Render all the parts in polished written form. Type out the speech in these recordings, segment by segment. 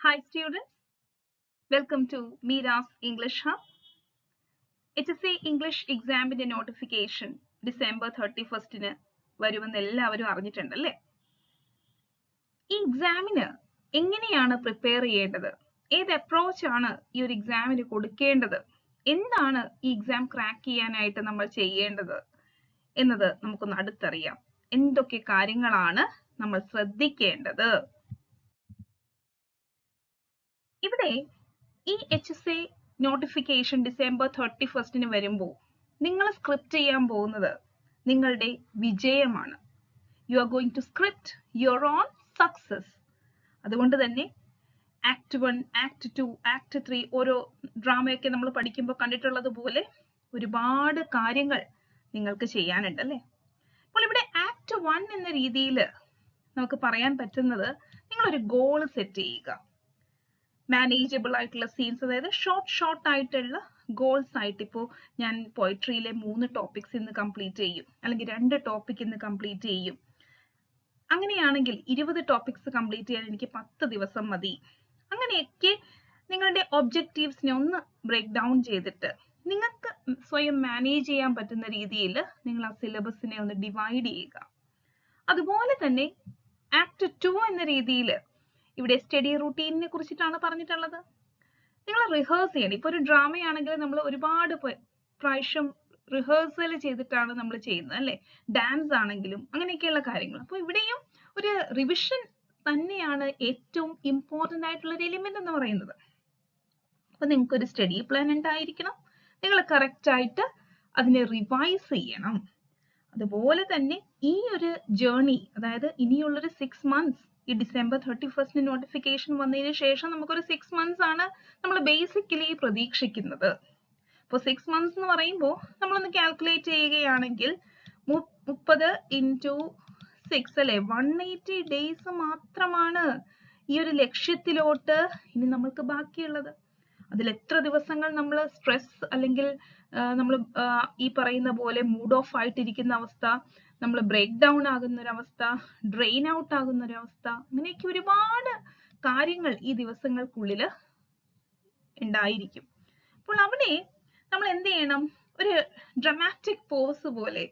Hi students, welcome to Mira's English Hub. HSC English എക്സാമിന്റെ notification December 31 വരുമെന്ന് എല്ലാവരും അറിഞ്ഞിട്ടുണ്ടല്ലേ? ഈ എക്സാമിന് എങ്ങനെയാണ് പ്രിപ്പയർ ചെയ്യേണ്ടത്? ഏത് അപ്രോച്ച് ആണ് ഈ ഒരു എക്സാമിന് കൊടുക്കേണ്ടത്? എന്താണ് ഈ എക്സാം ക്രാക്ക് ചെയ്യാനായിട്ട് നമ്മൾ ചെയ്യേണ്ടത് എന്നത് നമുക്കൊന്ന് അടുത്തറിയാം. എന്തൊക്കെ കാര്യങ്ങളാണ് നമ്മൾ ശ്രദ്ധിക്കേണ്ടത്? ഇവിടെ ഈ HSA നോട്ടിഫിക്കേഷൻ ഡിസംബർ 31 വരുമ്പോൾ നിങ്ങൾ സ്ക്രിപ്റ്റ് ചെയ്യാൻ പോകുന്നത് നിങ്ങളുടെ വിജയമാണ്. You are going to script your own success. അതുകൊണ്ട് തന്നെ ആക്ട് 1, ആക്ട് 2, ആക്ട് 3 ഓരോ ഡ്രാമയൊക്കെ നമ്മൾ പഠിക്കുമ്പോൾ കണ്ടിട്ടുള്ളത് പോലെ ഒരുപാട് കാര്യങ്ങൾ നിങ്ങൾക്ക് ചെയ്യാനുണ്ട് അല്ലേ? അപ്പോൾ ഇവിടെ ആക്ട് 1 എന്ന രീതിയിൽ നമുക്ക് പറയാൻ പറ്റുന്നത് നിങ്ങളൊരു ഗോൾ സെറ്റ് ചെയ്യുക. മാനേജബിൾ ആയിട്ടുള്ള സീൻസ്, അതായത് ഷോർട്ട് ആയിട്ടുള്ള ഗോൾസ് ആയിട്ട്. ഇപ്പോൾ ഞാൻ പോയിട്രിയിലെ 3 ടോപ്പിക്സ് ഇന്ന് കംപ്ലീറ്റ് ചെയ്യും, അല്ലെങ്കിൽ 2 ടോപ്പിക് ഇന്ന് കംപ്ലീറ്റ് ചെയ്യും. അങ്ങനെയാണെങ്കിൽ 20 ടോപ്പിക്സ് കംപ്ലീറ്റ് ചെയ്യാൻ എനിക്ക് 10 ദിവസം മതി. അങ്ങനെയൊക്കെ നിങ്ങളുടെ ഒബ്ജക്റ്റീവ്സിനെ ഒന്ന് ബ്രേക്ക് ഡൗൺ ചെയ്തിട്ട് നിങ്ങൾക്ക് സ്വയം മാനേജ് ചെയ്യാൻ പറ്റുന്ന രീതിയിൽ നിങ്ങൾ ആ സിലബസിനെ ഒന്ന് ഡിവൈഡ് ചെയ്യുക. അതുപോലെ തന്നെ ആക്ട് 2 എന്ന രീതിയിൽ ഇവിടെ സ്റ്റഡി റൂട്ടീനിനെ കുറിച്ചിട്ടാണ് പറഞ്ഞിട്ടുള്ളത്. നിങ്ങൾ റിഹേഴ്സ് ചെയ്യണം. ഇപ്പൊ ഒരു ഡ്രാമയാണെങ്കിൽ നമ്മൾ ഒരുപാട് പ്രാവശ്യം റിഹേഴ്സൽ ചെയ്തിട്ടാണ് നമ്മൾ ചെയ്യുന്നത് അല്ലെ? ഡാൻസ് ആണെങ്കിലും അങ്ങനെയൊക്കെയുള്ള കാര്യങ്ങൾ. അപ്പൊ ഇവിടെയും ഒരു റിവിഷൻ തന്നെയാണ് ഏറ്റവും ഇമ്പോർട്ടന്റ് ആയിട്ടുള്ള ഒരു എലിമെന്റ് എന്ന് പറയുന്നത്. അപ്പൊ നിങ്ങൾക്ക് ഒരു സ്റ്റഡി പ്ലാൻ ഉണ്ടായിരിക്കണം. നിങ്ങൾ കറക്റ്റ് ആയിട്ട് അതിനെ റിവൈസ് ചെയ്യണം. അതുപോലെ തന്നെ ഈ ഒരു ജേർണി, അതായത് ഇനിയുള്ളൊരു 6 months, ഈ ഡിസംബർ 31 നോട്ടിഫിക്കേഷൻ വന്നതിന് ശേഷം നമുക്കൊരു 6 months ആണ് നമ്മൾ ബേസിക്കലി പ്രതീക്ഷിക്കുന്നത്. അപ്പോൾ 6 months എന്ന് പറയുമ്പോൾ നമ്മളൊന്ന് കാൽക്കുലേറ്റ് ചെയ്യുകയാണെങ്കിൽ 30 into 6 അല്ലെ, 180 days മാത്രമാണ് ഈ ഒരു ലക്ഷ്യത്തിലോട്ട് ഇനി നമ്മൾക്ക് ബാക്കിയുള്ളത്. അതിൽ എത്ര ദിവസങ്ങൾ നമ്മൾ സ്ട്രെസ് അല്ലെങ്കിൽ നമ്മൾ ഈ പറയുന്ന പോലെ മൂഡ് ഓഫ് ആയിട്ടിരിക്കുന്ന അവസ്ഥ, നമ്മൾ ബ്രേക്ക് ഡൗൺ ആകുന്ന ഒരു അവസ്ഥ, ഡ്രെയിൻ ഔട്ട് ആകുന്ന ഒരു അവസ്ഥ, അങ്ങനെയൊക്കെ ഒരുപാട് കാര്യങ്ങൾ ഈ ദിവസങ്ങൾക്കുള്ളിൽ ഉണ്ടായിരിക്കും. അപ്പോൾ അവിടെ നമ്മൾ എന്ത് ചെയ്യണം? ഒരു ഡ്രമാറ്റിക് പോസ് പോലെ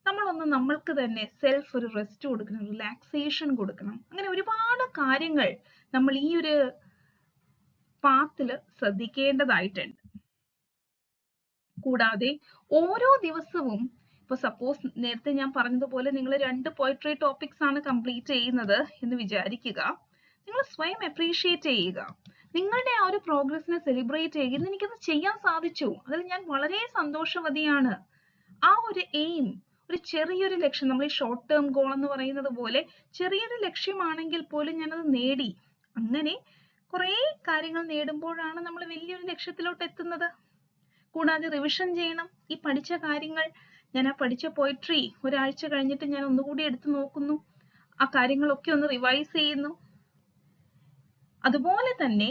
നമ്മളൊന്ന് നമ്മൾക്ക് തന്നെ സെൽഫ് ഒരു റെസ്റ്റ് കൊടുക്കണം, റിലാക്സേഷൻ കൊടുക്കണം. അങ്ങനെ ഒരുപാട് കാര്യങ്ങൾ നമ്മൾ ഈ ഒരു പാത്തിൽ ശ്രദ്ധിക്കേണ്ടതായിട്ടുണ്ട്. കൂടാതെ ഓരോ ദിവസവും ഇപ്പൊ സപ്പോസ് നേരത്തെ ഞാൻ പറഞ്ഞതുപോലെ നിങ്ങൾ 2 പോയട്രി ടോപ്പിക്സ് ആണ് കംപ്ലീറ്റ് ചെയ്യുന്നത് എന്ന് വിചാരിക്കുക. നിങ്ങൾ സ്വയം അപ്രീഷിയേറ്റ് ചെയ്യുക. നിങ്ങളുടെ ആ ഒരു പ്രോഗ്രസിനെ സെലിബ്രേറ്റ് ചെയ്യുക. ഇന്ന് എനിക്കത് ചെയ്യാൻ സാധിച്ചു, അതിൽ ഞാൻ വളരെ സന്തോഷവതിയാണ്. ആ ഒരു എയിം, ഒരു ചെറിയൊരു ലക്ഷ്യം, നമ്മൾ ഈ ഷോർട്ട് ടേം ഗോൾ എന്ന് പറയുന്നത് പോലെ ചെറിയൊരു ലക്ഷ്യമാണെങ്കിൽ പോലും ഞാനത് നേടി. അങ്ങനെ കുറെ കാര്യങ്ങൾ നേടുമ്പോഴാണ് നമ്മൾ വലിയൊരു ലക്ഷ്യത്തിലോട്ട് എത്തുന്നത്. കൂടാതെ റിവിഷൻ ചെയ്യണം. ഈ പഠിച്ച കാര്യങ്ങൾ, ഞാൻ ആ പഠിച്ച പോയിട്രി ഒരാഴ്ച കഴിഞ്ഞിട്ട് ഞാൻ ഒന്നുകൂടി എടുത്തു നോക്കുന്നു, ആ കാര്യങ്ങളൊക്കെ ഒന്ന് റിവൈസ് ചെയ്യുന്നു. അതുപോലെ തന്നെ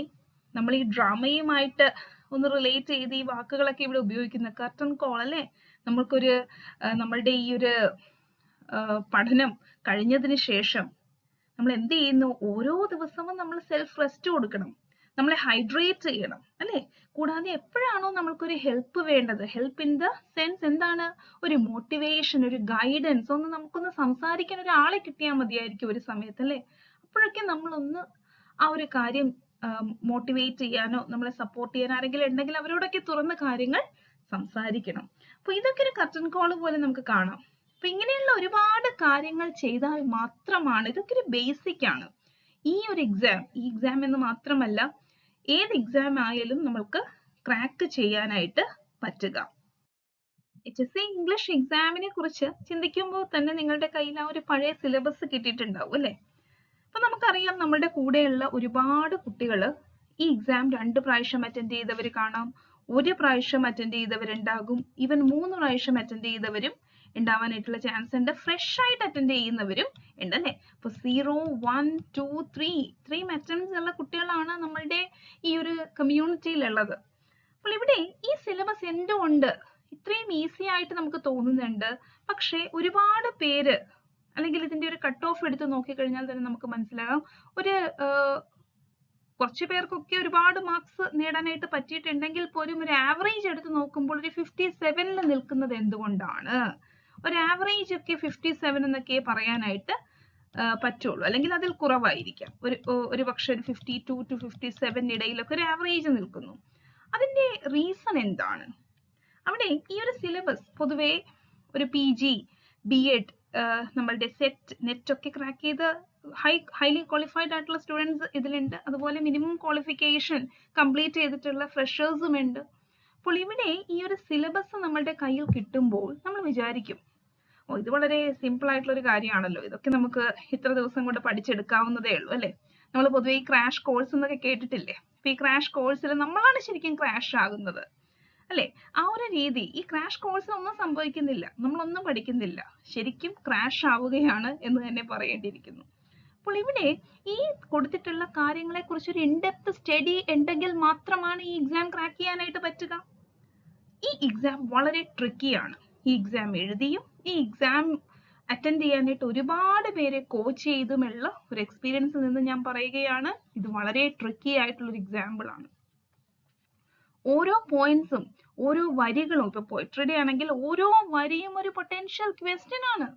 നമ്മൾ ഈ ഡ്രാമയുമായിട്ട് ഒന്ന് റിലേറ്റ് ചെയ്ത് ഈ വാക്കുകളൊക്കെ ഇവിടെ ഉപയോഗിക്കുന്ന കർട്ടൻ കോൾ അല്ലെ, നമ്മൾക്കൊരു നമ്മളുടെ ഈ ഒരു പഠനം കഴിഞ്ഞതിന് ശേഷം നമ്മൾ എന്ത് ചെയ്യുന്നു? ഓരോ ദിവസവും നമ്മൾ സെൽഫ് റെസ്റ്റ് കൊടുക്കണം, നമ്മളെ ഹൈഡ്രേറ്റ് ചെയ്യണം അല്ലെ? കൂടാതെ എപ്പോഴാണോ നമ്മൾക്കൊരു ഹെൽപ്പ് വേണ്ടത്, ഹെൽപ്പ് ഇൻ ദ സെൻസ് എന്താണ്? ഒരു മോട്ടിവേഷൻ, ഒരു ഗൈഡൻസ്, ഒന്ന് നമുക്കൊന്ന് സംസാരിക്കാൻ ഒരാളെ കിട്ടിയാൽ മതിയായിരിക്കും ഒരു സമയത്ത് അല്ലെ? അപ്പോഴൊക്കെ നമ്മളൊന്ന് ആ ഒരു കാര്യം മോട്ടിവേറ്റ് ചെയ്യാനോ നമ്മളെ സപ്പോർട്ട് ചെയ്യാൻ ആരെങ്കിലും ഉണ്ടെങ്കിൽ അവരോടൊക്കെ തുറന്ന കാര്യങ്ങൾ സംസാരിക്കണം. അപ്പൊ ഇതൊക്കെ ഒരു കർട്ടൻ കോൾ പോലെ നമുക്ക് കാണാം. അപ്പൊ ഇങ്ങനെയുള്ള ഒരുപാട് കാര്യങ്ങൾ ചെയ്താൽ മാത്രമാണ്, ഇതൊക്കെ ഒരു ബേസിക് ആണ്, ഈ ഒരു ഈ എക്സാം എന്ന് മാത്രമല്ല ഏത് എക്സാം ആയാലും നമ്മൾക്ക് ക്രാക്ക് ചെയ്യാനായിട്ട് പറ്റുക. HSC ഇംഗ്ലീഷ് എക്സാമിനെ കുറിച്ച് ചിന്തിക്കുമ്പോൾ തന്നെ നിങ്ങളുടെ കയ്യിൽ ആ ഒരു പഴയ സിലബസ് കിട്ടിയിട്ടുണ്ടാവും അല്ലെ? അപ്പൊ നമുക്കറിയാം നമ്മുടെ കൂടെയുള്ള ഒരുപാട് കുട്ടികൾ ഈ എക്സാം 2 പ്രാവശ്യം അറ്റൻഡ് ചെയ്തവർ കാണാം, 1 പ്രാവശ്യം അറ്റൻഡ് ചെയ്തവരുണ്ടാകും, ഈവൻ 3 പ്രാവശ്യം അറ്റൻഡ് ചെയ്തവരും ഉണ്ടാവാനായിട്ടുള്ള ചാൻസ് ഉണ്ട്. ഫ്രഷ് ആയിട്ട് അറ്റൻഡ് ചെയ്യുന്നവരും ഉണ്ട് അല്ലെ? അപ്പൊ 0, 1, 2, 3 ഇത്രയും അറ്റംപ്റ്റ്സ് ഉള്ള കുട്ടികളാണ് നമ്മളുടെ ഈ ഒരു കമ്മ്യൂണിറ്റിയിൽ ഉള്ളത്. അപ്പോൾ ഇവിടെ ഈ സിലബസ് എന്തുകൊണ്ട് ഇത്രയും ഈസി ആയിട്ട് നമുക്ക് തോന്നുന്നുണ്ട്, പക്ഷെ ഒരുപാട് പേര്, അല്ലെങ്കിൽ ഇതിന്റെ ഒരു കട്ട് ഓഫ് എടുത്ത് നോക്കിക്കഴിഞ്ഞാൽ തന്നെ നമുക്ക് മനസ്സിലാകാം, ഒരു കുറച്ച് പേർക്കൊക്കെ ഒരുപാട് മാർക്സ് നേടാനായിട്ട് പറ്റിയിട്ടുണ്ടെങ്കിൽ പോലും ഒരു ആവറേജ് എടുത്ത് നോക്കുമ്പോൾ ഒരു 57ൽ നിൽക്കുന്നത് എന്തുകൊണ്ടാണ്? ഒരു ആവറേജ് ഒക്കെ 57 എന്നൊക്കെ പറയാനായിട്ട് പറ്റുള്ളൂ, അല്ലെങ്കിൽ അതിൽ കുറവായിരിക്കാം. ഒരു പക്ഷെ ഒരു 52 to 57 ഇടയിലൊക്കെ ഒരു ആവറേജ് നിൽക്കുന്നു. അതിന്റെ റീസൺ എന്താണ്? അവിടെ ഈ ഒരു സിലബസ് പൊതുവെ ഒരു PG BEd നമ്മളുടെ സെറ്റ് നെറ്റ് ഒക്കെ ക്രാക്ക് ചെയ്ത് ഹൈലി ക്വാളിഫൈഡ് ആയിട്ടുള്ള സ്റ്റുഡൻസ് ഇതിലുണ്ട്. അതുപോലെ മിനിമം ക്വാളിഫിക്കേഷൻ കംപ്ലീറ്റ് ചെയ്തിട്ടുള്ള ഫ്രഷേഴ്സും ഉണ്ട്. അപ്പോൾ ഇവിടെ ഈ ഒരു സിലബസ് നമ്മളുടെ കയ്യിൽ കിട്ടുമ്പോൾ നമ്മൾ വിചാരിക്കും, ഓ ഇത് വളരെ സിമ്പിൾ ആയിട്ടുള്ള ഒരു കാര്യമാണല്ലോ, ഇതൊക്കെ നമുക്ക് ഇത്ര ദിവസം കൊണ്ട് പഠിച്ചെടുക്കാവുന്നതേ ഉള്ളൂ അല്ലെ. നമ്മൾ പൊതുവെ ഈ ക്രാഷ് കോഴ്സ് എന്നൊക്കെ കേട്ടിട്ടില്ലേ? അപ്പൊ ഈ ക്രാഷ് കോഴ്സിൽ നമ്മളാണ് ശരിക്കും ക്രാഷ് ആകുന്നത് അല്ലെ. ആ ഒരു രീതി, ഈ ക്രാഷ് കോഴ്സിൽ ഒന്നും സംഭവിക്കുന്നില്ല, നമ്മളൊന്നും പഠിക്കുന്നില്ല, ശരിക്കും ക്രാഷ് ആവുകയാണ് എന്ന് തന്നെ പറയേണ്ടിയിരിക്കുന്നു. അപ്പോൾ ഇവിടെ ഈ കൊടുത്തിട്ടുള്ള കാര്യങ്ങളെ കുറിച്ച് ഒരു ഇൻഡെപ്ത് സ്റ്റഡി ഉണ്ടെങ്കിൽ മാത്രമാണ് ഈ എക്സാം ക്രാക്ക് ചെയ്യാനായിട്ട് പറ്റുക. ഈ എക്സാം വളരെ ട്രിക്കിയാണ്. ഈ എക്സാം എഴുതിയും ഈ എക്സാം അറ്റൻഡ് ചെയ്യാനായിട്ട് ഒരുപാട് പേരെ കോച്ച് ചെയ്തുമുള്ള ഒരു എക്സ്പീരിയൻസിൽ നിന്ന് ഞാൻ പറയുകയാണ്, ഇത് വളരെ ട്രിക്കി ആയിട്ടുള്ള ഒരു എക്സാമ്പിൾ ആണ്. ഓരോ പോയിന്റ്സും ഓരോ വരികളും, ഇപ്പൊ പോയിട്രിയുടെ ആണെങ്കിൽ ഓരോ വരിയും ഒരു പൊട്ടൻഷ്യൽ ക്വസ്റ്റ്യൻ ആണ്.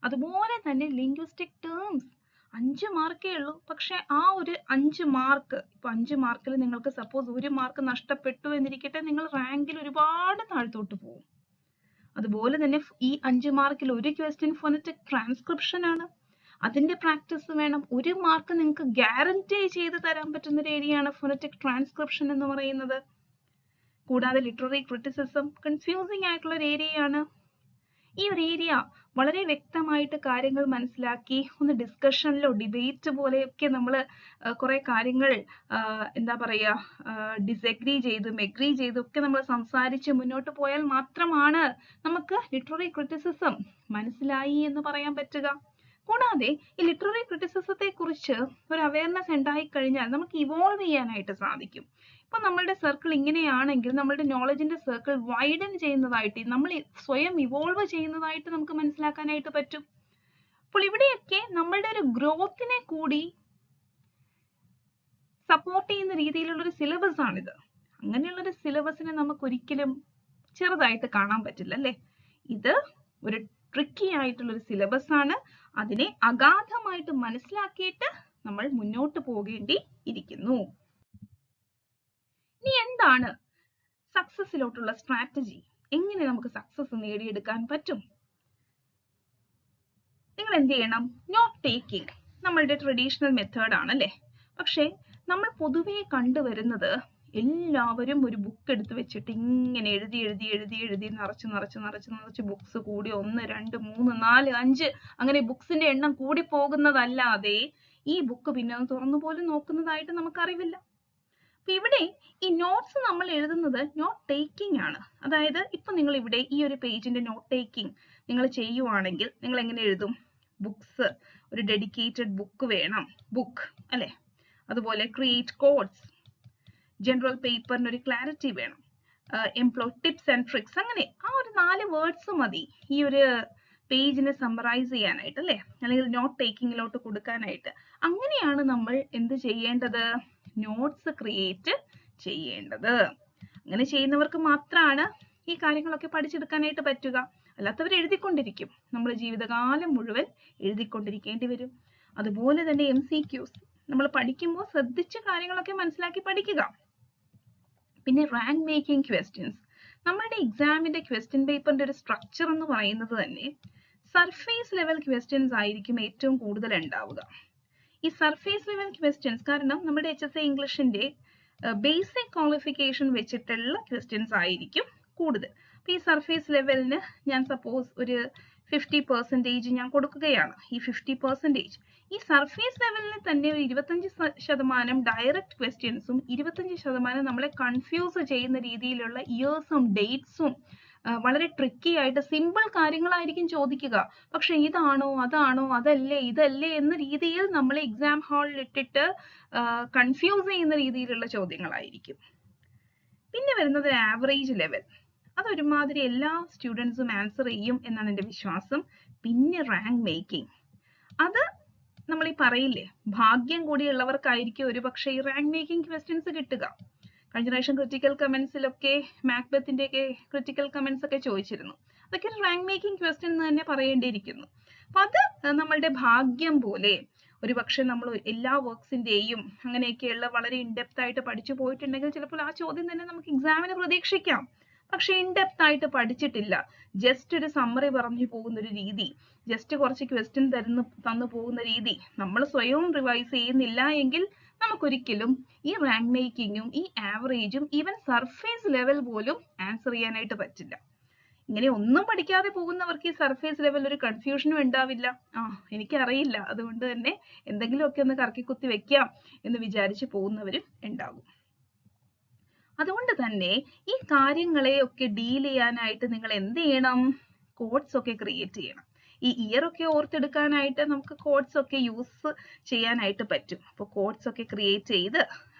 അതുപോലെ തന്നെ ലിംഗ്വിസ്റ്റിക് ടേംസ് 5 മാർക്കേ ഉള്ളൂ. പക്ഷെ ആ ഒരു 5 മാർക്ക്, ഇപ്പൊ 5 മാർക്കിൽ നിങ്ങൾക്ക് സപ്പോസ് 1 മാർക്ക് നഷ്ടപ്പെട്ടു എന്നിരിക്കട്ടെ, നിങ്ങൾ റാങ്കിൽ ഒരുപാട് താഴ്ത്തോട്ട് പോകും. അതുപോലെ തന്നെ ഈ 5 മാർക്കിൽ ഒരു ക്വസ്റ്റ്യൻ ഫോണറ്റിക് ട്രാൻസ്ക്രിപ്ഷൻ ആണ്, അതിന്റെ പ്രാക്ടീസ് വേണം. 1 മാർക്ക് നിങ്ങൾക്ക് ഗ്യാരണ്ടി ചെയ്ത് തരാൻ പറ്റുന്ന ഒരു ഏരിയയാണ് ഫോണറ്റിക് ട്രാൻസ്ക്രിപ്ഷൻ എന്ന് പറയുന്നത്. കൂടാതെ ലിറ്റററി ക്രിറ്റിസിസം കൺഫ്യൂസിംഗ് ആയിട്ടുള്ള ഒരു ഏരിയയാണ്. ഈ ഒരു ഏരിയ വളരെ വ്യക്തമായിട്ട് കാര്യങ്ങൾ മനസ്സിലാക്കി ഒന്ന് ഡിസ്കഷനിലോ ഡിബേറ്റ് പോലെയൊക്കെ നമ്മൾ കുറെ കാര്യങ്ങൾ എന്താ പറയാ ഡിസഗ്രി ചെയ്തും എഗ്രി ചെയ്തും ഒക്കെ നമ്മൾ സംസാരിച്ച് മുന്നോട്ട് പോയാൽ മാത്രമാണ് നമുക്ക് ലിറ്റററി ക്രിറ്റിസിസം മനസ്സിലായി എന്ന് പറയാൻ പറ്റുക. കൂടാതെ ഈ ലിറ്റററി ക്രിറ്റിസിസത്തെ കുറിച്ച് ഒരു അവയർനെസ് ഉണ്ടായി കഴിഞ്ഞാൽ നമുക്ക് ഇവോൾവ് ചെയ്യാനായിട്ട് സാധിക്കും. ഇപ്പൊ നമ്മളുടെ സർക്കിൾ ഇങ്ങനെയാണെങ്കിൽ നമ്മളുടെ നോളജിന്റെ സർക്കിൾ വൈഡൻ ചെയ്യുന്നതായിട്ട്, നമ്മൾ സ്വയം ഇവോൾവ് ചെയ്യുന്നതായിട്ട് നമുക്ക് മനസ്സിലാക്കാനായിട്ട് പറ്റും. അപ്പോൾ ഇവിടെയൊക്കെ നമ്മളുടെ ഒരു ഗ്രോത്തിനെ കൂടി സപ്പോർട്ട് ചെയ്യുന്ന രീതിയിലുള്ള ഒരു സിലബസ് ആണിത്. അങ്ങനെയുള്ള ഒരു സിലബസിനെ നമുക്ക് ഒരിക്കലും ചെറുതായിട്ട് കാണാൻ പറ്റില്ല അല്ലെ. ഇത് ഒരു ട്രിക്കി ആയിട്ടുള്ള ഒരു സിലബസ് ആണ്. അതിനെ അഗാധമായിട്ട് മനസ്സിലാക്കിയിട്ട് നമ്മൾ മുന്നോട്ട് പോകേണ്ടി ഇരിക്കുന്നു. ഇനി എന്താണ് സക്സസിലോട്ടുള്ള സ്ട്രാറ്റജി? എങ്ങനെ നമുക്ക് സക്സസ് നേടിയെടുക്കാൻ പറ്റും? നിങ്ങൾ എന്ത് ചെയ്യണം? നോട്ട് ടേക്കിംഗ് നമ്മളുടെ ട്രഡീഷണൽ മെത്തേഡ് ആണല്ലേ. പക്ഷെ നമ്മൾ പൊതുവെ കണ്ടുവരുന്നത് എല്ലാവരും ഒരു ബുക്ക് എടുത്ത് വെച്ചിട്ട് ഇങ്ങനെ എഴുതി എഴുതി എഴുതി എഴുതി നിറച്ച് നിറച്ച് നിറച്ച് നിറച്ച് ബുക്സ് കൂടി 1 2 3 4 5 അങ്ങനെ ബുക്സിന്റെ എണ്ണം കൂടി പോകുന്നതല്ലാതെ ഈ ബുക്ക് പിന്നെ ഒന്ന് തുറന്നു പോലും നോക്കുന്നതായിട്ട് നമുക്കറിവില്ല. അപ്പൊ ഇവിടെ ഈ നോട്ട്സ് നമ്മൾ എഴുതുന്നത് നോട്ട് ടേക്കിംഗ് ആണ്. അതായത് ഇപ്പൊ നിങ്ങൾ ഇവിടെ ഈ ഒരു പേജിന്റെ നോട്ട് ടേക്കിംഗ് നിങ്ങൾ ചെയ്യുവാണെങ്കിൽ നിങ്ങൾ എങ്ങനെ എഴുതും? ബുക്സ്, ഒരു ഡെഡിക്കേറ്റഡ് ബുക്ക് വേണം, ബുക്ക് അല്ലെ. അതുപോലെ ക്രിയേറ്റ് കോഡ്സ്, ജനറൽ പേപ്പറിന് ഒരു ക്ലാരിറ്റി വേണം, എംപ്ലോയ് ടിപ്സ് ആൻഡ് ട്രിക്സ്, അങ്ങനെ ആ ഒരു 4 വേർഡ്സ് മതി ഈ ഒരു പേജിനെ സമ്മറൈസ് ചെയ്യാനായിട്ട് അല്ലെ, അല്ലെങ്കിൽ നോട്ട് ടേക്കിങ്ങിലോട്ട് കൊടുക്കാനായിട്ട്. അങ്ങനെയാണ് നമ്മൾ എന്ത് ചെയ്യേണ്ടത്? നോട്ട്സ് ക്രിയേറ്റ് ചെയ്യേണ്ടത്. അങ്ങനെ ചെയ്യുന്നവർക്ക് മാത്രമാണ് ഈ കാര്യങ്ങളൊക്കെ പഠിച്ചെടുക്കാനായിട്ട് പറ്റുക. അല്ലാത്തവർ എഴുതിക്കൊണ്ടിരിക്കും, നമ്മൾ ജീവിതകാലം മുഴുവൻ എഴുതിക്കൊണ്ടിരിക്കേണ്ടി വരും. അതുപോലെ തന്നെ MCQs നമ്മൾ പഠിക്കുമ്പോൾ ശ്രദ്ധിച്ച് കാര്യങ്ങളൊക്കെ മനസ്സിലാക്കി പഠിക്കുക. പിന്നെ റാങ്ക് മേക്കിംഗ് ക്വസ്റ്റ്യൻസ്. നമ്മളുടെ എക്സാമിന്റെ ക്വസ്റ്റ്യൻ പേപ്പറിന്റെ ഒരു സ്ട്രക്ചർ എന്ന് പറയുന്നത് തന്നെ സർഫേസ് ലെവൽ ക്വസ്റ്റ്യൻസ് ആയിരിക്കും ഏറ്റവും കൂടുതൽ ഉണ്ടാവുക. ഈ സർഫേസ് ലെവൽ ക്വസ്റ്റ്യൻസ് കാരണം നമ്മുടെ HSC ഇംഗ്ലീഷിന്റെ ബേസിക് ക്വാളിഫിക്കേഷൻ വെച്ചിട്ടുള്ള ക്വസ്റ്റ്യൻസ് ആയിരിക്കും കൂടുതൽ. അപ്പൊ ഈ സർഫേസ് ലെവലിന് ഞാൻ സപ്പോസ് ഒരു 50% ഞാൻ കൊടുക്കുകയാണ്. ഈ 50% ഈ സർഫേസ് ലെവലിൽ തന്നെ ഒരു 25% ഡയറക്റ്റ് ക്വസ്റ്റ്യൻസും 25% നമ്മളെ കൺഫ്യൂസ് ചെയ്യുന്ന രീതിയിലുള്ള ഇയേഴ്സും ഡേറ്റ്സും വളരെ ട്രിക്കി ആയിട്ട് സിമ്പിൾ കാര്യങ്ങളായിരിക്കും ചോദിക്കുക. പക്ഷെ ഇതാണോ അതാണോ അതല്ലേ ഇതല്ലേ എന്ന രീതിയിൽ നമ്മളെ എക്സാം ഹാളിൽ ഇട്ടിട്ട് കൺഫ്യൂസ് ചെയ്യുന്ന രീതിയിലുള്ള ചോദ്യങ്ങളായിരിക്കും. പിന്നെ വരുന്നത് ആവറേജ് ലെവൽ. അതൊരുമാതിരി എല്ലാ സ്റ്റുഡൻസും ആൻസർ ചെയ്യും എന്നാണ് എൻ്റെ വിശ്വാസം. പിന്നെ റാങ്ക് മേക്കിംഗ്, അത് നമ്മൾ ഈ പറയില്ലേ, ഭാഗ്യം കൂടിയുള്ളവർക്കായിരിക്കും ഒരു പക്ഷേ ഈ റാങ്ക് മേക്കിംഗ് ക്വസ്റ്റ്യൻസ് കിട്ടുക. കഴിഞ്ഞ പ്രാവശ്യം ക്രിട്ടിക്കൽ കമന്റ്സിലൊക്കെ മാക്ബത്തിന്റെ ഒക്കെ ക്രിട്ടിക്കൽ കമന്റ്സ് ഒക്കെ ചോദിച്ചിരുന്നു. അതൊക്കെ ഒരു റാങ്ക് മേക്കിംഗ് ക്വസ്റ്റ്യൻ എന്ന് തന്നെ പറയേണ്ടിയിരിക്കുന്നു. അപ്പൊ അത് നമ്മളുടെ ഭാഗ്യം പോലെ ഒരു പക്ഷെ നമ്മൾ എല്ലാ വർക്ക്സിന്റെയും അങ്ങനെയൊക്കെയുള്ള വളരെ ഇൻഡെപ്ത് ആയിട്ട് പഠിച്ചു പോയിട്ടുണ്ടെങ്കിൽ ചിലപ്പോൾ ആ ചോദ്യം തന്നെ നമുക്ക് എക്സാമിന് പ്രതീക്ഷിക്കാം. പക്ഷെ ഇൻഡെപ്ത് ആയിട്ട് പഠിച്ചിട്ടില്ല, ജസ്റ്റ് ഒരു സമ്മറി പറഞ്ഞു പോകുന്ന ഒരു രീതി, ജസ്റ്റ് കുറച്ച് ക്വസ്റ്റ്യൻ തന്നു പോകുന്ന രീതി, നമ്മൾ സ്വയം റിവൈസ് ചെയ്യുന്നില്ല എങ്കിൽ നമുക്കൊരിക്കലും ഈ റാങ്ക് മേക്കിങ്ങും ഈ ആവറേജും ഈവൻ സർഫേസ് ലെവൽ പോലും ആൻസർ ചെയ്യാനായിട്ട് പറ്റില്ല. ഇങ്ങനെ ഒന്നും പഠിക്കാതെ പോകുന്നവർക്ക് ഈ സർഫേസ് ലെവൽ ഒരു കൺഫ്യൂഷനും ഉണ്ടാവില്ല. എനിക്കറിയില്ല, അതുകൊണ്ട് തന്നെ എന്തെങ്കിലുമൊക്കെ ഒന്ന് കറക്കിക്കുത്തി വെക്കാം എന്ന് വിചാരിച്ച് പോകുന്നവരും ഉണ്ടാകും. അതുകൊണ്ട് തന്നെ ഈ കാര്യങ്ങളെയൊക്കെ ഡീൽ ചെയ്യാനായിട്ട് നിങ്ങൾ എന്ത് ചെയ്യണം? കോഡ്സ് ഒക്കെ ക്രിയേറ്റ് ചെയ്യണം. ഈ ഇയർ ഒക്കെ ഓർത്തെടുക്കാനായിട്ട് നമുക്ക് കോഡ്സ് ഒക്കെ യൂസ് ചെയ്യാനായിട്ട് പറ്റും. അപ്പോൾ കോഡ്സ് ഒക്കെ ക്രിയേറ്റ് ചെയ്ത്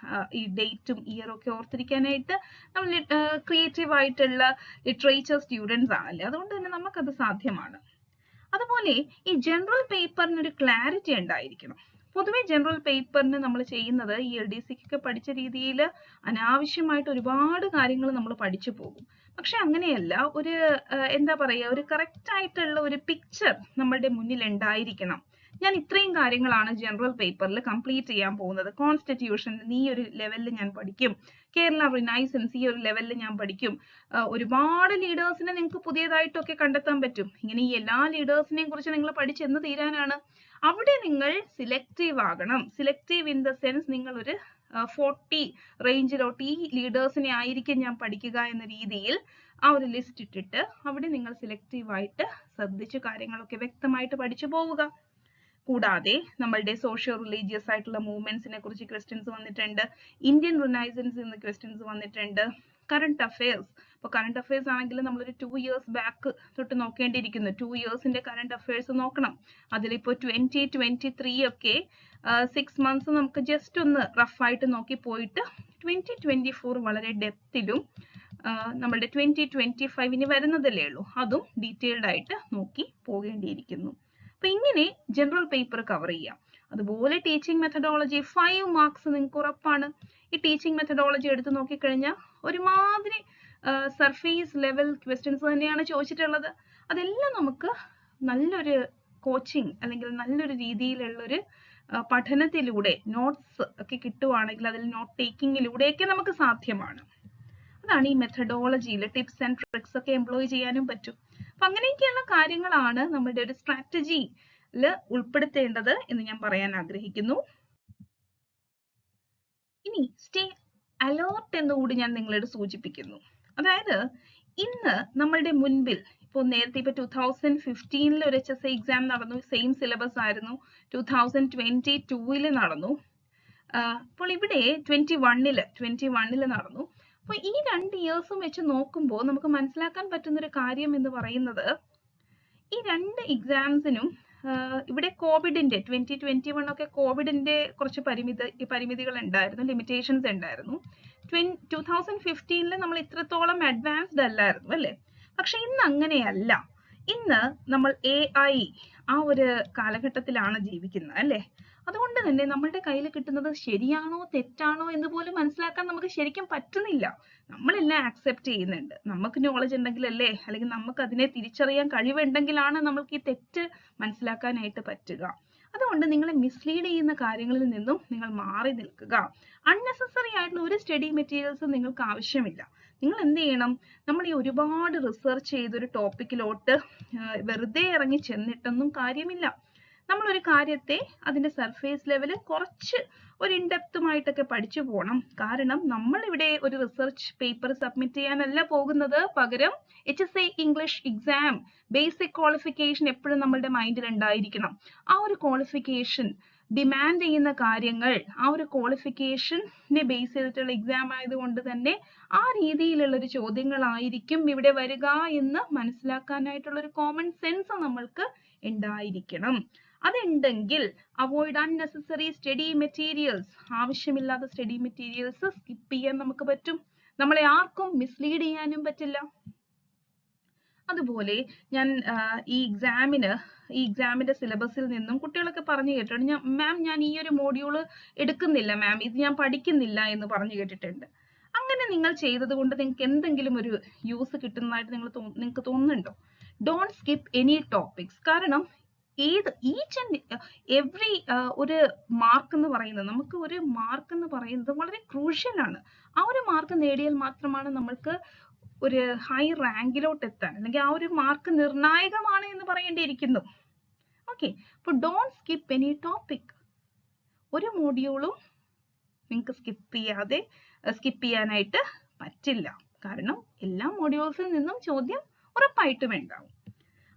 ഈ ഡേറ്റും ഇയറും ഒക്കെ ഓർത്തിരിക്കാനായിട്ട് നമ്മൾ ക്രിയേറ്റീവ് ആയിട്ടുള്ള ലിറ്ററേച്ചർ സ്റ്റുഡൻസ് ആണല്ലേ, അതുകൊണ്ട് തന്നെ നമുക്കത് സാധ്യമാണ്. അതുപോലെ ഈ ജനറൽ പേപ്പറിന് ഒരു ക്ലാരിറ്റി ഉണ്ടായിരിക്കണം. പൊതുവെ ജനറൽ പേപ്പറിന് നമ്മൾ ചെയ്യുന്നത് ഈ LDCക്ക് പഠിച്ച രീതിയിൽ അനാവശ്യമായിട്ട് ഒരുപാട് കാര്യങ്ങൾ നമ്മൾ പഠിച്ചു പോകും. പക്ഷെ അങ്ങനെയല്ല, ഒരു എന്താ പറയുക, ഒരു കറക്റ്റ് ആയിട്ടുള്ള ഒരു പിക്ചർ നമ്മളുടെ മുന്നിൽ ഉണ്ടായിരിക്കണം. ഞാൻ ഇത്രയും കാര്യങ്ങളാണ് ജനറൽ പേപ്പറിൽ കംപ്ലീറ്റ് ചെയ്യാൻ പോകുന്നത്. കോൺസ്റ്റിറ്റ്യൂഷൻ ഈ ഒരു ലെവലിൽ ഞാൻ പഠിക്കും, കേരള റിനൈസൻസ് ഈ ഒരു ലെവലിൽ ഞാൻ പഠിക്കും. ഒരുപാട് ലീഡേഴ്സിനെ നിങ്ങൾക്ക് പുതിയതായിട്ടൊക്കെ കണ്ടെത്താൻ പറ്റും. ഇങ്ങനെ ഈ എല്ലാ ലീഡേഴ്സിനെയും കുറിച്ച് നിങ്ങൾ പഠിച്ചെന്ന് തീരാനാണ്? അവിടെ നിങ്ങൾ സിലക്റ്റീവ് ആകണം. സിലക്റ്റീവ് ഇൻ ദ സെൻസ് നിങ്ങൾ ഒരു 40 റേഞ്ചിലോട്ട് ഈ ലീഡേഴ്സിനെ ആയിരിക്കും ഞാൻ പഠിക്കുക എന്ന രീതിയിൽ ആ ഒരു ലിസ്റ്റ് ഇട്ടിട്ട് അവിടെ നിങ്ങൾ സെലക്റ്റീവ് ആയിട്ട് ശ്രദ്ധിച്ച് കാര്യങ്ങളൊക്കെ വ്യക്തമായിട്ട് പഠിച്ചു പോവുക. കൂടാതെ നമ്മളുടെ സോഷ്യോ റിലീജിയസ് ആയിട്ടുള്ള മൂവ്മെന്റ്സിനെ കുറിച്ച് ക്വസ്റ്റ്യൻസ് വന്നിട്ടുണ്ട്, ഇന്ത്യൻ റിനൈസൻസ് എന്ന് ക്വസ്റ്റ്യൻസ് വന്നിട്ടുണ്ട്, കറണ്ട് അഫയേഴ്സ്. ഇപ്പൊ കറണ്ട് അഫയേഴ്സ് ആണെങ്കിൽ നമ്മളൊരു 2 years ബാക്ക് തൊട്ട് നോക്കേണ്ടിയിരിക്കുന്നു. 2 yearsന്റെ കറണ്ട് അഫയേഴ്സ് നോക്കണം. അതിലിപ്പോ 2023 ഒക്കെ 6 months നമുക്ക് ജസ്റ്റ് ഒന്ന് റഫായിട്ട് നോക്കി പോയിട്ട് 2024 വളരെ ഡെപ്തിലും നമ്മളുടെ 2025 ഇനി വരുന്നതല്ലേ ഉള്ളൂ, അതും ഡീറ്റെയിൽഡ് ആയിട്ട് നോക്കി പോകേണ്ടിയിരിക്കുന്നു. അപ്പൊ ഇങ്ങനെ ജനറൽ പേപ്പർ കവർ ചെയ്യാം. അതുപോലെ ടീച്ചിങ് മെത്തഡോളജി 5 marks നിങ്ങൾക്ക് ഉറപ്പാണ്. ഈ ടീച്ചിങ് മെത്തഡോളജി എടുത്ത് നോക്കിക്കഴിഞ്ഞാൽ ഒരുമാതിരി സർഫേസ് ലെവൽ ക്വസ്റ്റ്യൻസ് തന്നെയാണ് ചോദിച്ചിട്ടുള്ളത്. അതെല്ലാം നമുക്ക് നല്ലൊരു കോച്ചിങ് അല്ലെങ്കിൽ നല്ലൊരു രീതിയിലുള്ളൊരു പഠനത്തിലൂടെ നോട്ട്സ് ഒക്കെ കിട്ടുവാണെങ്കിൽ അതിൽ നോട്ട് ടേക്കിങ്ങിലൂടെയൊക്കെ നമുക്ക് സാധ്യമാണ്. അതാണ് ഈ മെത്തഡോളജിയിൽ ടിപ്സ് ആൻഡ് ട്രിക്സ് ഒക്കെ എംപ്ലോയ് ചെയ്യാനും പറ്റും. അപ്പൊ അങ്ങനെയൊക്കെയുള്ള കാര്യങ്ങളാണ് നമ്മുടെ ഒരു സ്ട്രാറ്റജിയിൽ ഉൾപ്പെടുത്തേണ്ടത് എന്ന് ഞാൻ പറയാൻ ആഗ്രഹിക്കുന്നു. ഇനി സ്റ്റേ അലേർട്ട് എന്നുകൂടി ഞാൻ നിങ്ങളോട് സൂചിപ്പിക്കുന്നു. അതായത് ഇന്ന് നമ്മളുടെ മുൻപിൽ ഇപ്പോൾ നേരത്തെ ഇപ്പൊ 2015 ഒരു HSC എക്സാം നടന്നു, സെയിം സിലബസ് ആയിരുന്നു. 2022 നടന്നു. അപ്പോൾ ഇവിടെ 21 നടന്നു. അപ്പൊ ഈ 2 yearsഉം വെച്ച് നോക്കുമ്പോൾ നമുക്ക് മനസ്സിലാക്കാൻ പറ്റുന്ന ഒരു കാര്യം എന്ന് പറയുന്നത് ഈ 2 എക്സാംസിനും ഇവിടെ കോവിഡിന്റെ 2021 ഒക്കെ കോവിഡിന്റെ കുറച്ച് പരിമിതികൾ ഉണ്ടായിരുന്നു, ലിമിറ്റേഷൻസ് ഉണ്ടായിരുന്നു. 2015 നമ്മൾ ഇത്രത്തോളം അഡ്വാൻസ്ഡ് അല്ലായിരുന്നു അല്ലേ? പക്ഷെ ഇന്ന് അങ്ങനെയല്ല. ഇന്ന് നമ്മൾ AI ആ ഒരു കാലഘട്ടത്തിലാണ് ജീവിക്കുന്നത് അല്ലേ? അതുകൊണ്ട് തന്നെ നമ്മളുടെ കയ്യിൽ കിട്ടുന്നത് ശരിയാണോ തെറ്റാണോ എന്ന് പോലും മനസ്സിലാക്കാൻ നമുക്ക് ശരിക്കും പറ്റുന്നില്ല. നമ്മളെല്ലാം ആക്സെപ്റ്റ് ചെയ്യുന്നുണ്ട്. നമുക്ക് നോളജ് ഉണ്ടെങ്കിലല്ലേ, അല്ലെങ്കിൽ നമുക്ക് അതിനെ തിരിച്ചറിയാൻ കഴിവുണ്ടെങ്കിലാണ് നമ്മൾക്ക് ഈ തെറ്റ് മനസ്സിലാക്കാനായിട്ട് പറ്റുക. അതുകൊണ്ട് നിങ്ങളെ മിസ്ലീഡ് ചെയ്യുന്ന കാര്യങ്ങളിൽ നിന്നും നിങ്ങൾ മാറി നിൽക്കുക. അൺനെസസറി ആയിട്ടുള്ള ഒരു സ്റ്റഡി മെറ്റീരിയൽസും നിങ്ങൾക്ക് ആവശ്യമില്ല. നിങ്ങൾ എന്ത് ചെയ്യണം? നമ്മൾ ഈ ഒരുപാട് റിസർച്ച് ചെയ്തൊരു ടോപ്പിക്കിലോട്ട് വെറുതെ ഇറങ്ങി ചെന്നിട്ടൊന്നും കാര്യമില്ല. നമ്മളൊരു കാര്യത്തെ അതിന്റെ സർഫേസ് ലെവല് കുറച്ച് ഒരു ഇൻഡെപ്തുമായിട്ടൊക്കെ പഠിച്ചു പോകണം. കാരണം നമ്മൾ ഇവിടെ ഒരു റിസർച്ച് പേപ്പർ സബ്മിറ്റ് ചെയ്യാനല്ല പോകുന്നത്, പകരം HSC English exam basic qualification എപ്പോഴും നമ്മളുടെ മൈൻഡിൽ ഉണ്ടായിരിക്കണം. ആ ഒരു ക്വാളിഫിക്കേഷൻ ഡിമാൻഡ് ചെയ്യുന്ന കാര്യങ്ങൾ, ആ ഒരു ക്വാളിഫിക്കേഷനെ ബേസ് ചെയ്തിട്ടുള്ള എക്സാം ആയതുകൊണ്ട് തന്നെ ആ രീതിയിലുള്ള ഒരു ചോദ്യങ്ങളായിരിക്കും ഇവിടെ വരിക എന്ന് മനസ്സിലാക്കാനായിട്ടുള്ള ഒരു കോമൺ സെൻസ് നമ്മൾക്ക് ഉണ്ടായിരിക്കണം. അതുണ്ടെങ്കിൽ അവോയ്ഡ് അൺനെസസറി സ്റ്റഡി മെറ്റീരിയൽസ്, ആവശ്യമില്ലാത്ത സ്റ്റഡി മെറ്റീരിയൽസ് സ്കിപ്പ് ചെയ്യാൻ നമുക്ക് പറ്റും. നമ്മളെ ആർക്കും മിസ്ലീഡ് ചെയ്യാനും പറ്റില്ല. അതുപോലെ ഞാൻ ഈ എക്സാമിന് ഈ എക്സാമിന്റെ സിലബസിൽ നിന്നും കുട്ടികളൊക്കെ പറഞ്ഞു കേട്ടിട്ടുണ്ട്, മാം ഞാൻ ഈ ഒരു മോഡ്യൂള് എടുക്കുന്നില്ല മാം, ഇത് ഞാൻ പഠിക്കുന്നില്ല എന്ന് പറഞ്ഞു കേട്ടിട്ടുണ്ട്. അങ്ങനെ നിങ്ങൾ ചെയ്തത് കൊണ്ട് നിങ്ങൾക്ക് എന്തെങ്കിലും ഒരു യൂസ് കിട്ടുന്നതായിട്ട് നിങ്ങൾക്ക് തോന്നുന്നുണ്ടോ? Don't skip any topics. കാരണം ഈച്ച് ആൻഡ് എവറി ഒരു മാർക്ക് എന്ന് പറയുന്നത്, നമുക്ക് ഒരു മാർക്ക് എന്ന് പറയുന്നത് വളരെ ക്രൂഷ്യൽ ആണ്. ആ ഒരു മാർക്ക് നേടിയാൽ മാത്രമാണ് നമ്മൾക്ക് ഒരു ഹൈ റാങ്കിലോട്ട് എത്താൻ, അല്ലെങ്കിൽ ആ ഒരു മാർക്ക് നിർണായകമാണ് എന്ന് പറയേണ്ടിയിരിക്കുന്നു. ഓക്കെ, അപ്പോൾ ഡോണ്ട് സ്കിപ്പ് എനി ടോപ്പിക്. ഒരു മോഡ്യൂളും നിങ്ങൾക്ക് സ്കിപ്പ് ചെയ്യാനായിട്ട് പറ്റില്ല. കാരണം എല്ലാ മോഡ്യൂൾസിൽ നിന്നും ചോദ്യം ഉറപ്പായിട്ടും ഉണ്ടാവും.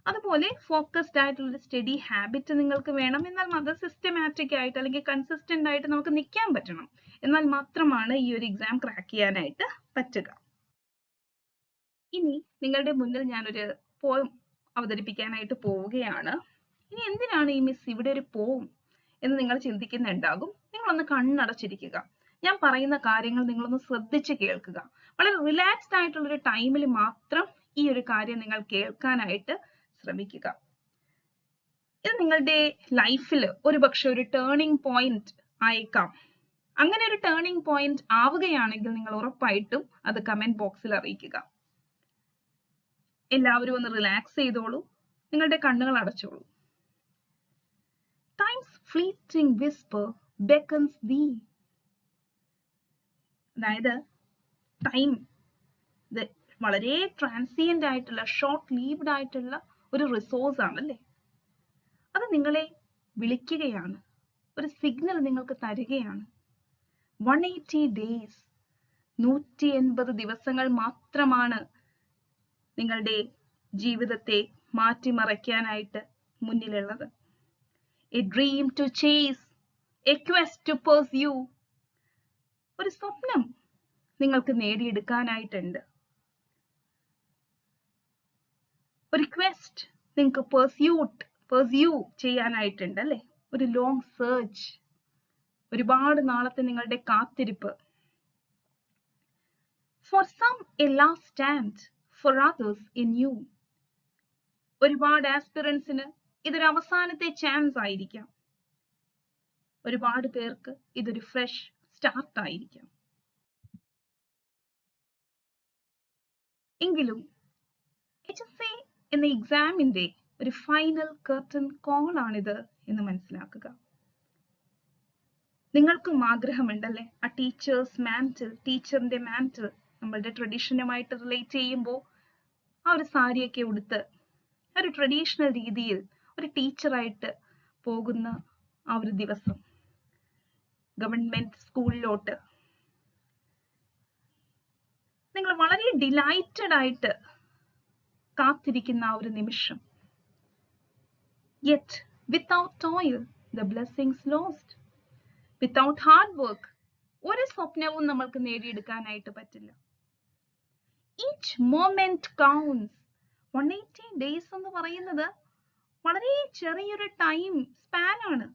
അതുപോലെ ഫോക്കസ്ഡ് ആയിട്ടുള്ള സ്റ്റഡി ഹാബിറ്റ് നിങ്ങൾക്ക് വേണം. എന്നാൽ അത് സിസ്റ്റമാറ്റിക് ആയിട്ട് അല്ലെങ്കിൽ കൺസിസ്റ്റന്റ് ആയിട്ട് നമുക്ക് നിൽക്കാൻ പറ്റണം. എന്നാൽ മാത്രമാണ് ഈ ഒരു എക്സാം ക്രാക്ക് ചെയ്യാനായിട്ട് പറ്റുക. ഇനി നിങ്ങളുടെ മുന്നിൽ ഞാനൊരു പോയം അവതരിപ്പിക്കാനായിട്ട് പോവുകയാണ്. ഇനി എന്തിനാണ് ഈ മിസ് ഇവിടെ ഒരു പോം എന്ന് നിങ്ങൾ ചിന്തിക്കുന്നുണ്ടാകും. നിങ്ങളൊന്ന് കണ്ണടച്ചിരിക്കുക. ഞാൻ പറയുന്ന കാര്യങ്ങൾ നിങ്ങളൊന്ന് ശ്രദ്ധിച്ച് കേൾക്കുക. വളരെ റിലാക്സ്ഡ് ആയിട്ടുള്ള ഒരു ടൈമിൽ മാത്രം ഈ ഒരു കാര്യം നിങ്ങൾ കേൾക്കാനായിട്ട് ശ്രമിക്കുക. ഇത് നിങ്ങളുടെ ലൈഫിൽ ഒരുപക്ഷെ ഒരു ടേണിംഗ് പോയിന്റ് ആയേക്കാം. അങ്ങനെ ഒരു ടേണിംഗ് പോയിന്റ് ആവുകയാണെങ്കിൽ നിങ്ങൾ ഉറപ്പായിട്ടും അത് കമന്റ് ബോക്സിൽ അറിയിക്കുക. എല്ലാവരും ഒന്ന് റിലാക്സ് ചെയ്തോളൂ, നിങ്ങളുടെ കണ്ണുകൾ അടച്ചോളൂ. Time's fleeting whisper beckons thee. അതായത് ടൈം ഇത് വളരെ ട്രാൻസിയന്റ് ആയിട്ടുള്ള, ഷോർട്ട് ലീവ്ഡ് ആയിട്ടുള്ള ഒരു റിസോഴ്സ് ആണല്ലേ. അത് നിങ്ങളെ വിളിക്കുകയാണ്, ഒരു സിഗ്നൽ നിങ്ങൾക്ക് തരികയാണ്. 180 days, 180 ദിവസങ്ങൾ മാത്രമാണ് നിങ്ങളുടെ ജീവിതത്തെ മാറ്റിമറിക്കാനായിട്ട് മുന്നിലുള്ളത്. A dream to chase, a quest to pursue. ഒരു സ്വപ്നം നിങ്ങൾക്ക് നേടിയെടുക്കാനായിട്ടുണ്ട്. ഒരു ക്വസ്റ്റ് നിങ്ങൾക്ക് പെർസ്യൂ ചെയ്യാനായിട്ടുണ്ട് അല്ലേ. ഒരു ലോങ് സെർച്ച്, ഒരുപാട് നാളത്തെ നിങ്ങളുടെ കാത്തിരിപ്പ്. For some a last stand, for others a new. ഒരുപാട് ആസ്പിറൻസിന് ഇതൊരു അവസാനത്തെ ചാൻസ് ആയിരിക്കാം. ഒരുപാട് പേർക്ക് ഇതൊരു ഫ്രഷ് സ്റ്റാർട്ട് ആയിരിക്കാം. എങ്കിലും HSC എന്ന എക്സാമിന്റെ ഒരു ഫൈനൽ കർട്ടൻ കോൾ ആണിത് എന്ന് മനസ്സിലാക്കുക. നിങ്ങൾക്കും ആഗ്രഹമുണ്ടല്ലേ ആ ടീച്ചറിന്റെ മാന്റിൽ നമ്മളുടെ ട്രഡീഷനുമായിട്ട് റിലേറ്റ് ചെയ്യുമ്പോൾ ആ ഒരു സാരിയൊക്കെ ഉടുത്ത് ഒരു ട്രഡീഷണൽ രീതിയിൽ ഒരു ടീച്ചറായിട്ട് പോകുന്ന ആ ഒരു ദിവസം ഗവൺമെന്റ് സ്കൂളിലോട്ട് നിങ്ങൾ വളരെ ഡിലൈറ്റഡ് ആയിട്ട് കാത്തിരിക്കുന്ന ആ ഒരു നിമിഷം. Yet without toil the blessings lost. Without hard work ഒരു സ്വപ്നവും നമ്മൾക്ക് നേടിയെടുക്കാനായിട്ട് പറ്റില്ല. Each moment counts. 180 days എന്ന് പറയുന്നത് വളരെ ചെറിയൊരു ടൈം സ്പാൻ ആണ്.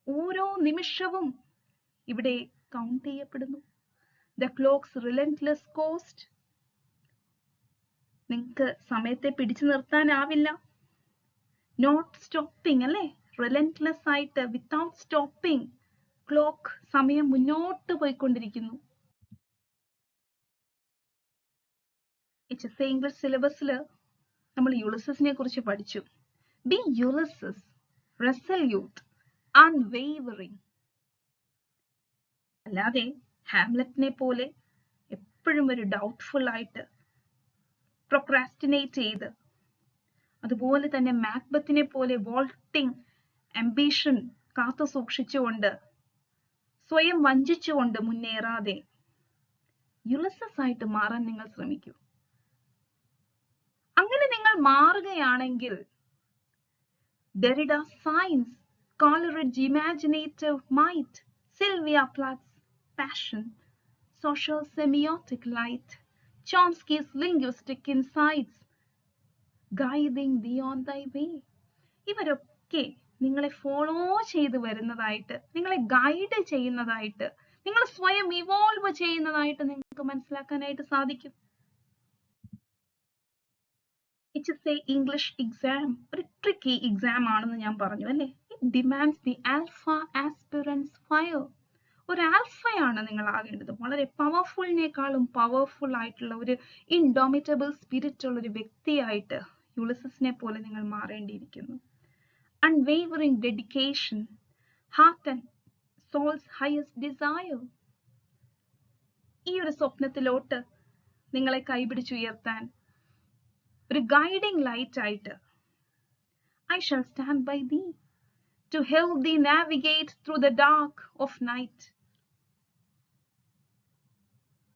ഓരോ നിമിഷവും ഇവിടെ കൗണ്ട് ചെയ്യപ്പെടുന്നു. The clock's relentless cost. നിങ്ങൾക്ക് സമയത്തെ പിടിച്ചു നിർത്താനാവില്ല. നോട്ട് സ്റ്റോപ്പിംഗ് അല്ലേ, റിലന്റ്ലെസ് ആയിട്ട് വിത്തൗട്ട് സ്റ്റോപ്പിംഗ് ക്ലോക്ക് സമയം മുന്നോട്ട് പോയിക്കൊണ്ടിരിക്കുന്നു. HSC ഇംഗ്ലീഷ് സിലബസിൽ നമ്മൾ യുളിസസിനെ കുറിച്ച് പഠിച്ചു. Be Ulysses, resolute, unwavering. അല്ലാതെ ഹാംലെറ്റിനെ പോലെ എപ്പോഴും ഒരു ഡൗട്ട്ഫുൾ ആയിട്ട് പ്രൊക്രാസ്റ്റിനേറ്റ് ചെയ്ത്, അതുപോലെ തന്നെ മാക്ബത്തിനെ പോലെ വോൾട്ടിംഗ് ആംബിഷൻ കാത്തു സൂക്ഷിച്ചുകൊണ്ട് സ്വയം വഞ്ചിച്ചുകൊണ്ട് മുന്നേറാതെ യുളിസസ് ആയിട്ട് മാറാൻ നിങ്ങൾ ശ്രമിക്കൂ. അങ്ങനെ നിങ്ങൾ മാറുകയാണെങ്കിൽ Derrida's science, Coleridge's imaginative might, Sylvia Plath's passion, social semiotic light, Chomsky's linguistic insights, guiding thee on thy way. ഇവരൊക്കെ നിങ്ങളെ ഫോളോ ചെയ്ത് വരുന്നതായിട്ട്, നിങ്ങളെ ഗൈഡ് ചെയ്യുന്നതായിട്ട്, നിങ്ങൾ സ്വയം ഇവോൾവ് ചെയ്യുന്നതായിട്ട് നിങ്ങൾക്ക് മനസ്സിലാക്കാനായിട്ട് സാധിക്കും. HSA English exam ഒരു ട്രിക്കി എക്സാം ആണെന്ന് ഞാൻ പറഞ്ഞു അല്ലേ. It demands the alpha aspirants fire. ഒരു ആൽഫയാണ് നിങ്ങൾ ആകേണ്ടത്. വളരെ പവർഫുളിനേക്കാളും പവർഫുൾ ആയിട്ടുള്ള ഒരു ഇൻഡോമിറ്റബിൾ സ്പിരിറ്റ് ഉള്ള ഒരു വ്യക്തിയായിട്ട് യുളിസസിനെ പോലെ നിങ്ങൾ മാറേണ്ടിയിരിക്കുന്നു. Unwavering dedication, heart and soul's highest desire. ഈ ഒരു സ്വപ്നത്തിലോട്ട് നിങ്ങളെ കൈപിടിച്ചുയർത്താൻ ഒരു ഗൈഡിംഗ് ലൈറ്റ് ആയിട്ട് I shall stand by thee to help thee navigate through the dark of night.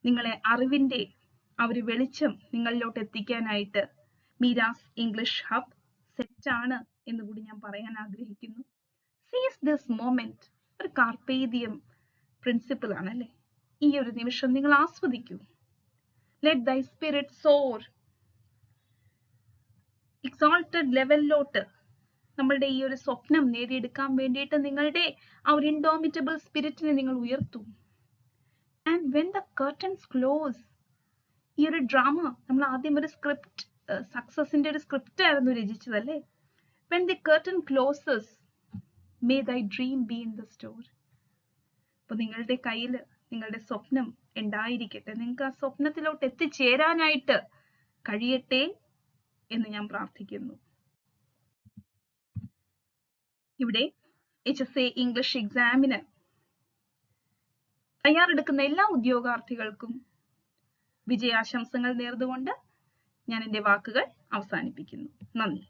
നിങ്ങളെ അറിവിന്റെ ആ ഒരു വെളിച്ചം നിങ്ങളിലോട്ട് എത്തിക്കാനായിട്ട് മീരാസ് ഇംഗ്ലീഷ് ഹബ് സെറ്റ് ആണ് എന്ന് കൂടി ഞാൻ പറയാൻ ആഗ്രഹിക്കുന്നു. സീസ് ദിസ് മൊമെന്റ് ഒരു കാർപ്പേദിയം പ്രിൻസിപ്പിൾ ആണല്ലേ. ഈ ഒരു നിമിഷം നിങ്ങൾ ആസ്വദിക്കൂ. ലെറ്റ് ദൈ സ്പിരിറ്റ് സോർ. എക്സോൾട്ടഡ് ലെവലിലോട്ട് നമ്മളുടെ ഈ ഒരു സ്വപ്നം നേടിയെടുക്കാൻ വേണ്ടിയിട്ട് നിങ്ങളുടെ ആ ഒരു ഇൻഡോമിറ്റബിൾ സ്പിരിറ്റിനെ നിങ്ങൾ ഉയർത്തും. And when the curtains close, ഈ ഒരു ഡ്രാമ നമ്മൾ ആദ്യം ഒരു സ്ക്രിപ്റ്റ്, സക്സസിന്റെ ഒരു സ്ക്രിപ്റ്റ് ആയിരുന്നു രചിച്ചതല്ലേ. When the curtain closes, may ദൈ dream be in the store. അപ്പൊ നിങ്ങളുടെ കയ്യിൽ നിങ്ങളുടെ സ്വപ്നം ഉണ്ടായിരിക്കട്ടെ. നിങ്ങൾക്ക് ആ സ്വപ്നത്തിലോട്ട് എത്തിച്ചേരാനായിട്ട് കഴിയട്ടെ എന്ന് ഞാൻ പ്രാർത്ഥിക്കുന്നു. ഇവിടെ HSA ഇംഗ്ലീഷ് എക്സാമിന് തയ്യാറെടുക്കുന്ന എല്ലാ ഉദ്യോഗാർത്ഥികൾക്കും വിജയാശംസകൾ നേർന്നുകൊണ്ട് ഞാൻ എൻ്റെ വാക്കുകൾ അവസാനിപ്പിക്കുന്നു. നന്ദി.